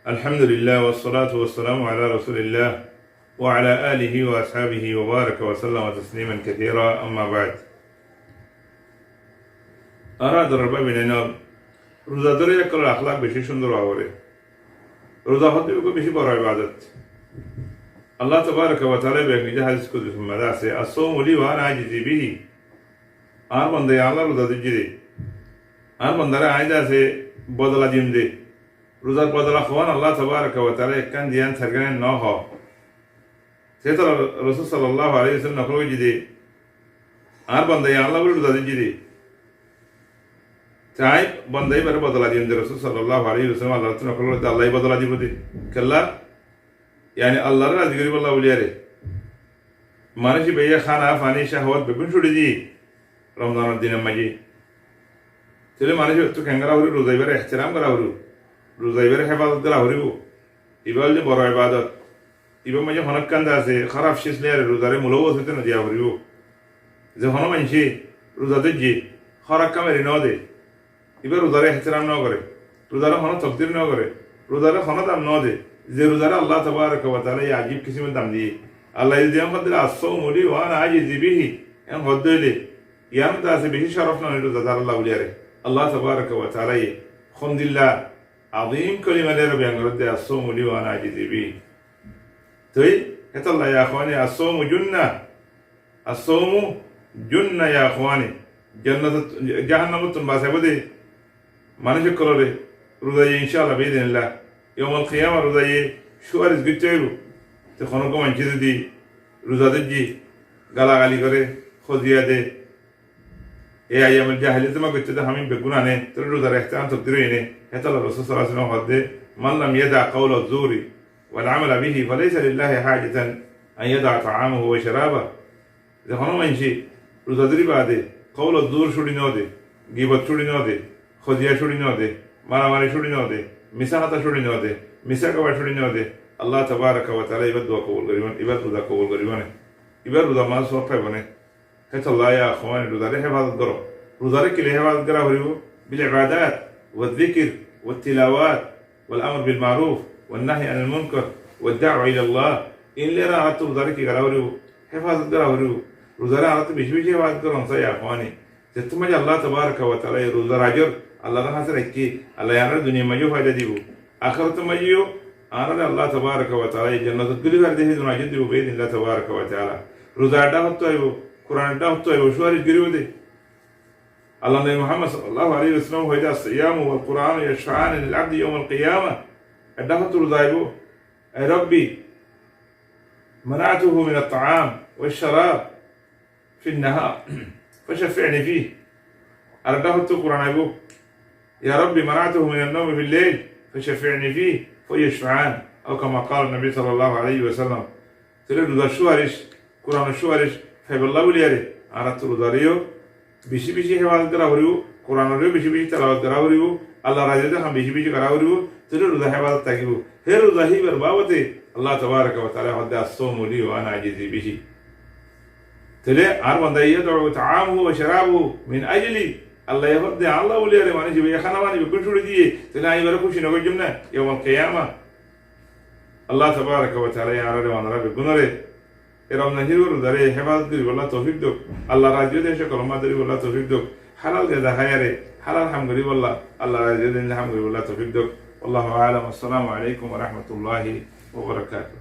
الحمد لله والصلاة والسلام على رسول الله وعلى آله وأصحابه وبارك وسلم تسليما كثيرا أما بعد أراد الرب بننا روزا داره یک کار اخلاق بشی شندر آوره روزا خود بگو بشی برای عبادت الله تبارك وتعالى بيقول حديث قدس في المدرسة الصوم لي وأنا أجزي به آن بندے الله روزا تجدي آن بندر عايدا سے بدلا دیم دے روزا بدلا خوان الله تبارك وتعالى كان ديان سرگن نوها سيدنا رسول صلى الله عليه وسلم نقول جدي آن بندے الله روزا تجدي تعيب بندے بر بدلا دیم دے رسول صلى الله عليه وسلم الله نقول الله بدلا دیم دے كلا Yani Allah'ın azgiri vallahi uliyare. Manıcı beye khana fani şahvat bebun şudi di. Ramazan dinin maji. Tele manıcı tu kengara huri rozai bere ihtiram kara huri. Rozai bere hifazat kara huri bu. İbalde bora ibadat. İba maji hanakkan da se kharaf şislere rozare mulawwas hete na diya huri bu. Ze hana manşi rozade ji kharak kameri na de. İba rozare ihtiram na करे. Rozare hana takdir na करे. Rozare hana dam na de. যে রোজারা আল্লাহ তাবারাকা ওয়া তাআলা আজীব কিসিমের দাম দিয়ে আল্লাহ যদি আমাদের আসসাউমু লি ওয়া আনা আজিজি বিহি এম হদ্দলে ইয়াম দাসে বেশি শরফ না রোজাদার আল্লাহ উলিয়ারে আল্লাহ তাবারাকা ওয়া তাআলা খমদিল্লাহ আযীম কলিমালের বয়ান করতে আসসাউমু লি ওয়া আনা আজিজি বিহি তাই হেতাল্লাহ ইয়া আখওয়ানি আসসাউমু জুন্নাহ ইয়া আখওয়ানি জান্নাত জাহান্নামতুন বাসাবদে মানুষ করে রোজা ইনশাআল্লাহ বিইذنillah يوم القيامة رضاي شو أرز قلتيرو تخونكم عن جدي رضادجي قالا غالي كره خذيا ده إيه أيام الجاهلية ما قلت ده همين بقولنا نه ترى رضا رحتان تقدرينه حتى الرسول صلى الله عليه وسلم قال من لم يدع قول الزور والعمل به فليس لله حاجة أن يدع طعامه وشرابه إذا خونهم عن شيء رضادري بعده قول الزور شو لنوده غيبت شو لنوده خذيا شو لنوده مارا شو لنوده মিসাহাতা ছড়ি নেওয়া দে মিসা কাবা ছড়ি নেওয়া দে আল্লাহ তাবারাকা ওয়া তাআলা ইবাদ দোয়া কবুল করিবেন ইবাদ রোজা কবুল করিবেন ইবাদ রোজা মাস সব পাইবনে হেত আল্লাহ ইয়া আখওয়ান রোজারে হেফাজত করো রোজারে কি হেফাজত করা হইব বিল ইবাদাত ওয়া যিকর ওয়া তিলাওয়াত ওয়াল আমর বিল মারুফ ওয়ান নাহি আনিল মুনকার ওয়া দাওয়া ইলা আল্লাহ ইল্লা রাআত রোজারে কি করা হইব হেফাজত করা হইব রোজারে আরাত বেশি বেশি হেফাজত করো সাইয়া আখওয়ানি যে তুমি আল্লাহ তাবারাকা ওয়া তাআলা রোজার আজর Allah rahmat rakki Allah yanar dunya majo fayda dibu akhirat majo anar Allah tabaraka wa taala jannat guli garde he duna jidu be Allah tabaraka wa taala roza da hotto ayo Quran da hotto ayo shwari giriwde Allah nabi Muhammad sallallahu alaihi wasallam hoyda الصيام والقرآن يشفعان للعبد يوم القيامة da hotto roza ayo ay rabbi منعته من الطعام والشراب في النهار فشفعني فيه da hotto Quran ayo يا ربي منعته من النوم في الليل فشفعني فيه فيشفعان أو كما قال النبي صلى الله عليه وسلم تريد ذا شوارش قرآن الشوارش فبالله ولياري أردت رضاريو بيشي بيشي حفاظ كراوريو قرآن ريو بيشي بيشي تلاوات كراوريو الله راجع ده هم بيشي بيشي كراوريو تريد ذا حفاظ تاكيبو هير ذا هي برباوته الله تبارك وتعالى حتى الصوم لي وأنا أجزي بيشي تلي أربعة يدعو طعامه وشرابه من أجلي الله يفضل الله وليره ماني جبي خنا ماني بكل شو دي تلاقي بركوش نقول جمنا يوم القيامة الله تبارك وتعالى يا رب وانا رب بنره إرام نهيرور داره حفاظ دري والله توفيق دو الله راجع ده شكر ما دري والله توفيق دو حلال ده خيره حلال حمد لله والله الله راجع ده الحمد لله توفيق دو والله أعلم والسلام عليكم ورحمة الله وبركاته